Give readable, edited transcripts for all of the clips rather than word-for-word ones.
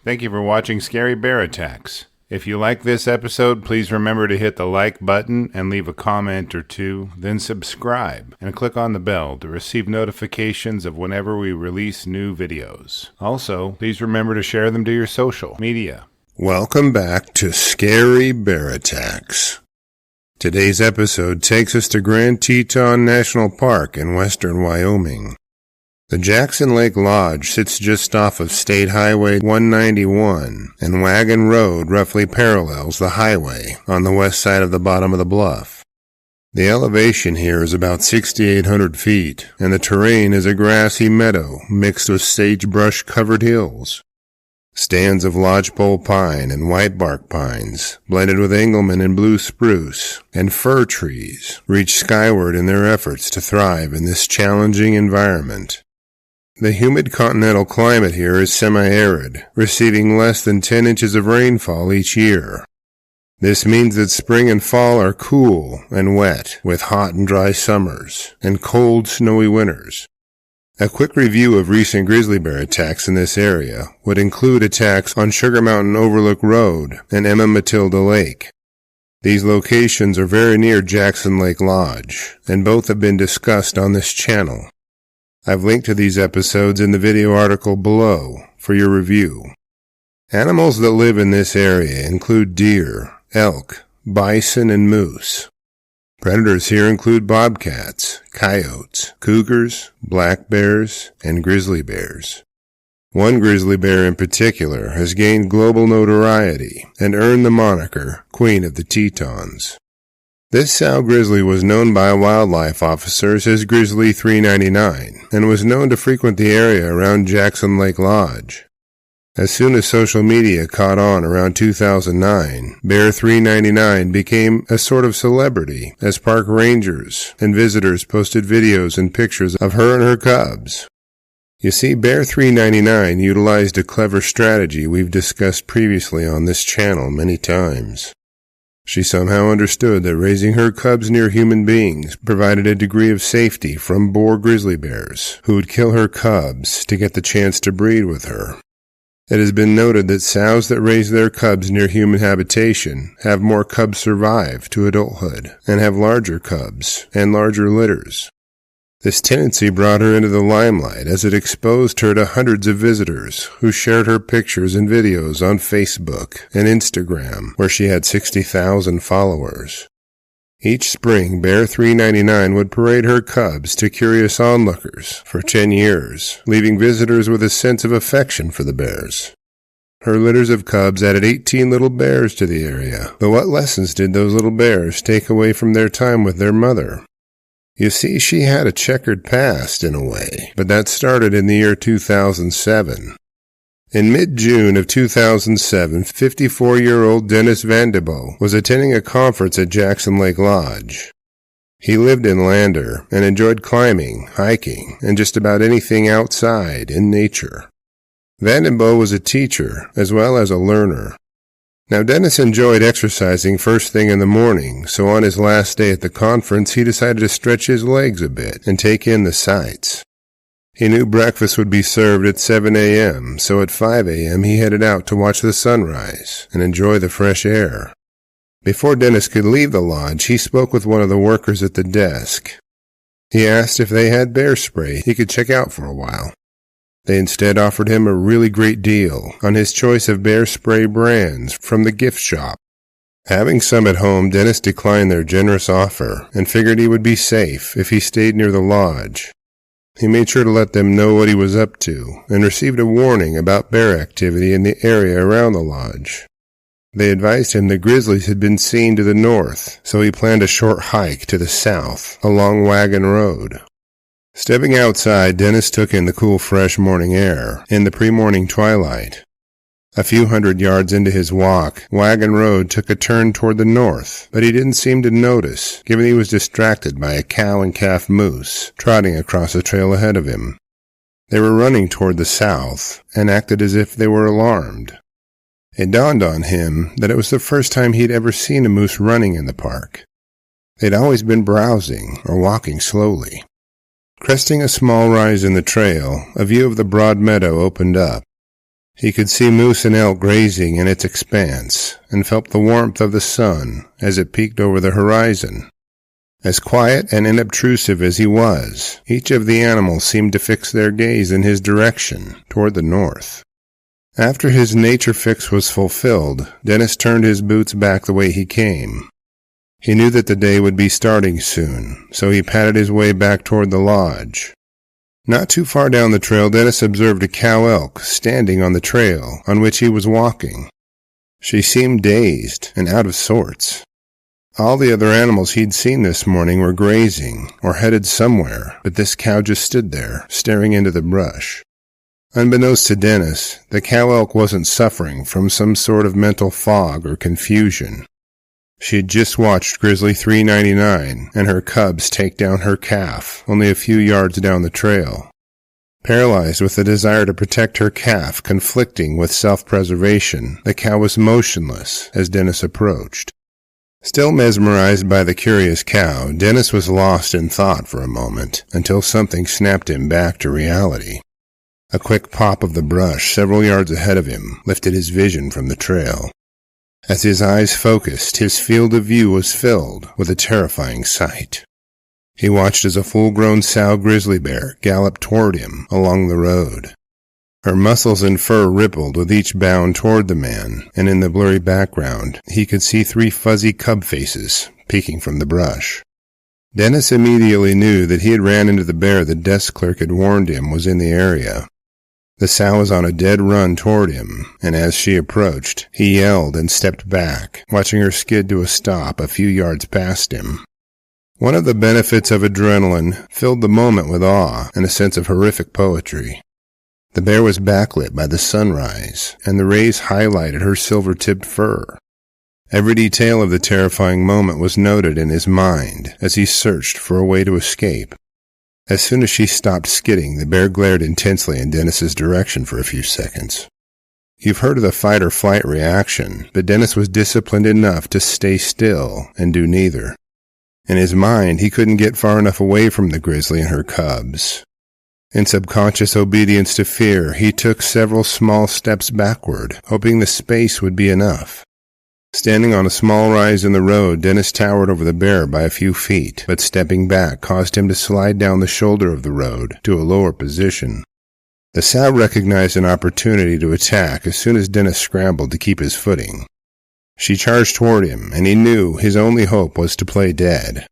Thank you for watching Scary Bear Attacks. If you like this episode, please remember to hit the like button and leave a comment or two, then subscribe and click on the bell to receive notifications of whenever we release new videos. Also, please remember to share them to your social media. Welcome back to Scary Bear Attacks. Today's episode takes us to Grand Teton National Park in western Wyoming. The Jackson Lake Lodge sits just off of State Highway 191, and Wagon Road roughly parallels the highway on the west side of the bottom of the bluff. The elevation here is about 6,800 feet, and the terrain is a grassy meadow mixed with sagebrush-covered hills. Stands of lodgepole pine and whitebark pines, blended with Engelmann and blue spruce, and fir trees, reach skyward in their efforts to thrive in this challenging environment. The humid continental climate here is semi-arid, receiving less than 10 inches of rainfall each year. This means that spring and fall are cool and wet, with hot and dry summers, and cold, snowy winters. A quick review of recent grizzly bear attacks in this area would include attacks on Sugar Mountain Overlook Road and Emma Matilda Lake. These locations are very near Jackson Lake Lodge, and both have been discussed on this channel. I've linked to these episodes in the video article below for your review. Animals that live in this area include deer, elk, bison, and moose. Predators here include bobcats, coyotes, cougars, black bears, and grizzly bears. One grizzly bear in particular has gained global notoriety and earned the moniker Queen of the Tetons. This sow grizzly was known by wildlife officers as Grizzly 399 and was known to frequent the area around Jackson Lake Lodge. As soon as social media caught on around 2009, Bear 399 became a sort of celebrity as park rangers and visitors posted videos and pictures of her and her cubs. You see, Bear 399 utilized a clever strategy we've discussed previously on this channel many times. She somehow understood that raising her cubs near human beings provided a degree of safety from boar grizzly bears, who would kill her cubs to get the chance to breed with her. It has been noted that sows that raise their cubs near human habitation have more cubs survive to adulthood and have larger cubs and larger litters. This tendency brought her into the limelight as it exposed her to hundreds of visitors who shared her pictures and videos on Facebook and Instagram, where she had 60,000 followers. Each spring, Bear 399 would parade her cubs to curious onlookers for 10 years, leaving visitors with a sense of affection for the bears. Her litters of cubs added 18 little bears to the area, but what lessons did those little bears take away from their time with their mother? You see, she had a checkered past in a way, but that started in the year 2007. In mid-June of 2007, 54-year-old Dennis Denbos was attending a conference at Jackson Lake Lodge. He lived in Lander and enjoyed climbing, hiking, and just about anything outside in nature. Denbos was a teacher as well as a learner. Now, Dennis enjoyed exercising first thing in the morning, so on his last day at the conference, he decided to stretch his legs a bit and take in the sights. He knew breakfast would be served at 7 a.m., so at 5 a.m. he headed out to watch the sunrise and enjoy the fresh air. Before Dennis could leave the lodge, he spoke with one of the workers at the desk. He asked if they had bear spray he could check out for a while. They instead offered him a really great deal on his choice of bear spray brands from the gift shop. Having some at home, Dennis declined their generous offer and figured he would be safe if he stayed near the lodge. He made sure to let them know what he was up to and received a warning about bear activity in the area around the lodge. They advised him that grizzlies had been seen to the north, so he planned a short hike to the south along Wagon Road. Stepping outside, Dennis took in the cool, fresh morning air in the pre-morning twilight. A few hundred yards into his walk, Wagon Road took a turn toward the north, but he didn't seem to notice, given he was distracted by a cow and calf moose trotting across the trail ahead of him. They were running toward the south and acted as if they were alarmed. It dawned on him that it was the first time he'd ever seen a moose running in the park. They'd always been browsing or walking slowly. Cresting a small rise in the trail, a view of the broad meadow opened up. He could see moose and elk grazing in its expanse, and felt the warmth of the sun as it peeked over the horizon. As quiet and unobtrusive as he was, each of the animals seemed to fix their gaze in his direction, toward the north. After his nature fix was fulfilled, Dennis turned his boots back the way he came. He knew that the day would be starting soon, so he padded his way back toward the lodge. Not too far down the trail, Dennis observed a cow elk standing on the trail on which he was walking. She seemed dazed and out of sorts. All the other animals he'd seen this morning were grazing or headed somewhere, but this cow just stood there, staring into the brush. Unbeknownst to Dennis, the cow elk wasn't suffering from some sort of mental fog or confusion. She had just watched Grizzly 399 and her cubs take down her calf only a few yards down the trail. Paralyzed with the desire to protect her calf conflicting with self-preservation, the cow was motionless as Dennis approached. Still mesmerized by the curious cow, Dennis was lost in thought for a moment until something snapped him back to reality. A quick pop of the brush several yards ahead of him lifted his vision from the trail. As his eyes focused, his field of view was filled with a terrifying sight. He watched as a full-grown sow grizzly bear galloped toward him along the road. Her muscles and fur rippled with each bound toward the man, and in the blurry background he could see 3 fuzzy cub faces peeking from the brush. Dennis immediately knew that he had ran into the bear the desk clerk had warned him was in the area. The sow was on a dead run toward him, and as she approached, he yelled and stepped back, watching her skid to a stop a few yards past him. One of the benefits of adrenaline filled the moment with awe and a sense of horrific poetry. The bear was backlit by the sunrise, and the rays highlighted her silver-tipped fur. Every detail of the terrifying moment was noted in his mind as he searched for a way to escape. As soon as she stopped skidding, the bear glared intensely in Dennis's direction for a few seconds. You've heard of the fight-or-flight reaction, but Dennis was disciplined enough to stay still and do neither. In his mind, he couldn't get far enough away from the grizzly and her cubs. In subconscious obedience to fear, he took several small steps backward, hoping the space would be enough. Standing on a small rise in the road, Dennis towered over the bear by a few feet, but stepping back caused him to slide down the shoulder of the road to a lower position. The sow recognized an opportunity to attack as soon as Dennis scrambled to keep his footing. She charged toward him, and he knew his only hope was to play dead.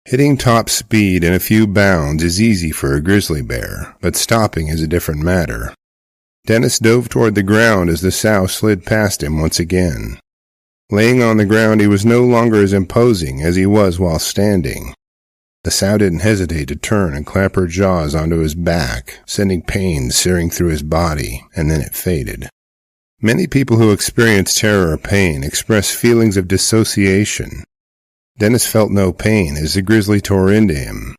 Hitting top speed in a few bounds is easy for a grizzly bear, but stopping is a different matter. Dennis dove toward the ground as the sow slid past him once again. Laying on the ground, he was no longer as imposing as he was while standing. The sow didn't hesitate to turn and clamp her jaws onto his back, sending pain searing through his body, and then it faded. Many people who experience terror or pain express feelings of dissociation. Dennis felt no pain as the grizzly tore into him.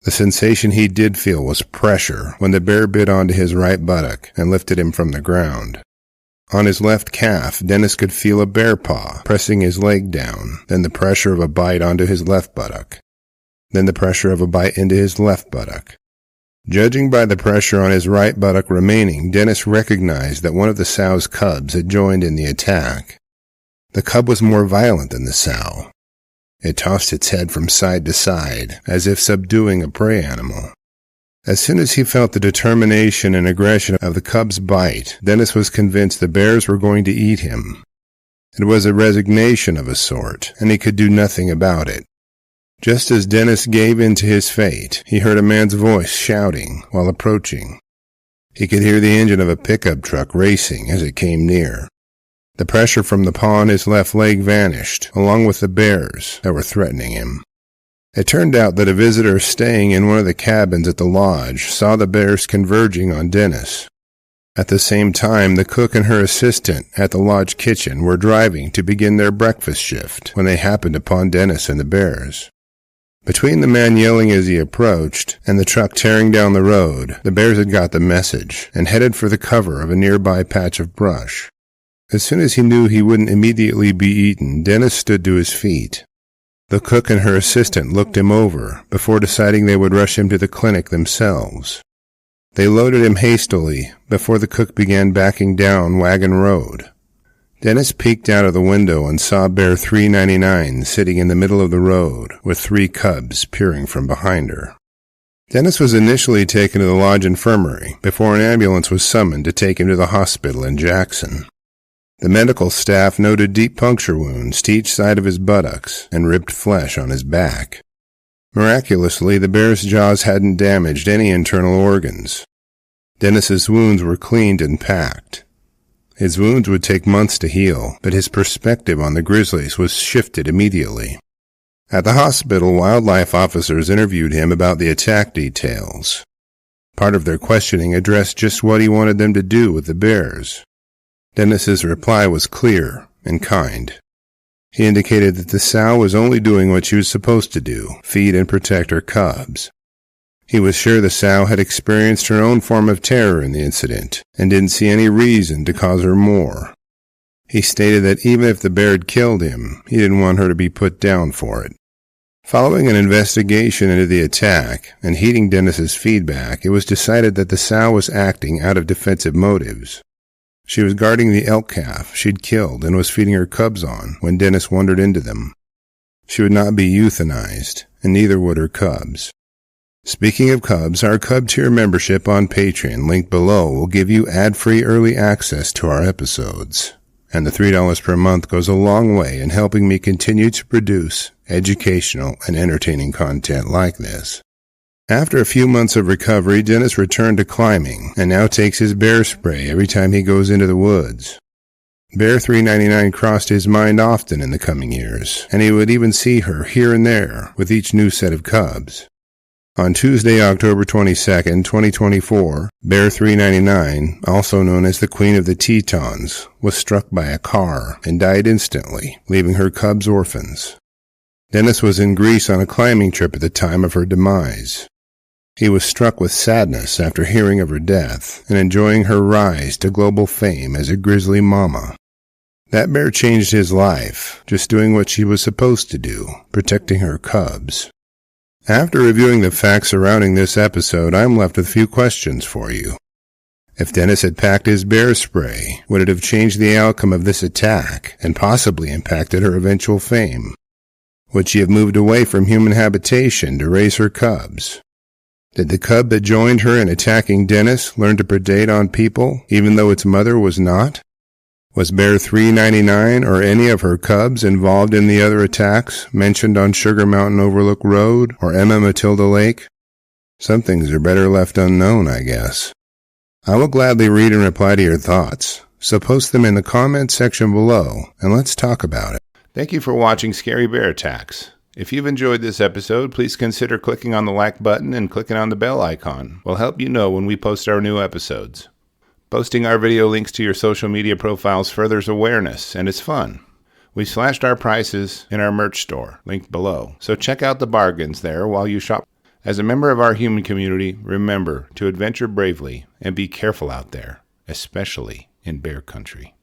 The sensation he did feel was pressure when the bear bit onto his right buttock and lifted him from the ground. On his left calf, Dennis could feel a bear paw pressing his leg down, then the pressure of a bite onto his left buttock, then the pressure of a bite into his left buttock. Judging by the pressure on his right buttock remaining, Dennis recognized that one of the sow's cubs had joined in the attack. The cub was more violent than the sow. It tossed its head from side to side, as if subduing a prey animal. As soon as he felt the determination and aggression of the cub's bite, Dennis was convinced the bears were going to eat him. It was a resignation of a sort, and he could do nothing about it. Just as Dennis gave in to his fate, he heard a man's voice shouting while approaching. He could hear the engine of a pickup truck racing as it came near. The pressure from the paw on his left leg vanished, along with the bears that were threatening him. It turned out that a visitor staying in one of the cabins at the lodge saw the bears converging on Dennis. At the same time, the cook and her assistant at the lodge kitchen were driving to begin their breakfast shift when they happened upon Dennis and the bears. Between the man yelling as he approached and the truck tearing down the road, the bears had got the message and headed for the cover of a nearby patch of brush. As soon as he knew he wouldn't immediately be eaten, Dennis stood to his feet. The cook and her assistant looked him over before deciding they would rush him to the clinic themselves. They loaded him hastily before the cook began backing down Wagon Road. Dennis peeked out of the window and saw Bear 399 sitting in the middle of the road with 3 cubs peering from behind her. Dennis was initially taken to the lodge infirmary before an ambulance was summoned to take him to the hospital in Jackson. The medical staff noted deep puncture wounds to each side of his buttocks and ripped flesh on his back. Miraculously, the bear's jaws hadn't damaged any internal organs. Dennis's wounds were cleaned and packed. His wounds would take months to heal, but his perspective on the grizzlies was shifted immediately. At the hospital, wildlife officers interviewed him about the attack details. Part of their questioning addressed just what he wanted them to do with the bears. Dennis's reply was clear and kind. He indicated that the sow was only doing what she was supposed to do, feed and protect her cubs. He was sure the sow had experienced her own form of terror in the incident, and didn't see any reason to cause her more. He stated that even if the bear had killed him, he didn't want her to be put down for it. Following an investigation into the attack, and heeding Dennis's feedback, it was decided that the sow was acting out of defensive motives. She was guarding the elk calf she'd killed and was feeding her cubs on when Dennis wandered into them. She would not be euthanized, and neither would her cubs. Speaking of cubs, our Cub Tier membership on Patreon, linked below, will give you ad-free early access to our episodes. And the $3 per month goes a long way in helping me continue to produce educational and entertaining content like this. After a few months of recovery, Dennis returned to climbing and now takes his bear spray every time he goes into the woods. Bear 399 crossed his mind often in the coming years, and he would even see her here and there with each new set of cubs. On Tuesday, October 22, 2024, Bear 399, also known as the Queen of the Tetons, was struck by a car and died instantly, leaving her cubs orphans. Dennis was in Greece on a climbing trip at the time of her demise. He was struck with sadness after hearing of her death and enjoying her rise to global fame as a grizzly mama. That bear changed his life, just doing what she was supposed to do, protecting her cubs. After reviewing the facts surrounding this episode, I'm left with a few questions for you. If Dennis had packed his bear spray, would it have changed the outcome of this attack and possibly impacted her eventual fame? Would she have moved away from human habitation to raise her cubs? Did the cub that joined her in attacking Dennis learn to predate on people, even though its mother was not? Was Bear 399 or any of her cubs involved in the other attacks mentioned on Sugar Mountain Overlook Road or Emma Matilda Lake? Some things are better left unknown, I guess. I will gladly read and reply to your thoughts, so post them in the comments section below, and let's talk about it. Thank you for watching Scary Bear Attacks. If you've enjoyed this episode, please consider clicking on the like button and clicking on the bell icon. We'll help you know when we post our new episodes. Posting our video links to your social media profiles furthers awareness, and it's fun. We slashed our prices in our merch store, linked below, so check out the bargains there while you shop. As a member of our human community, remember to adventure bravely and be careful out there, especially in bear country.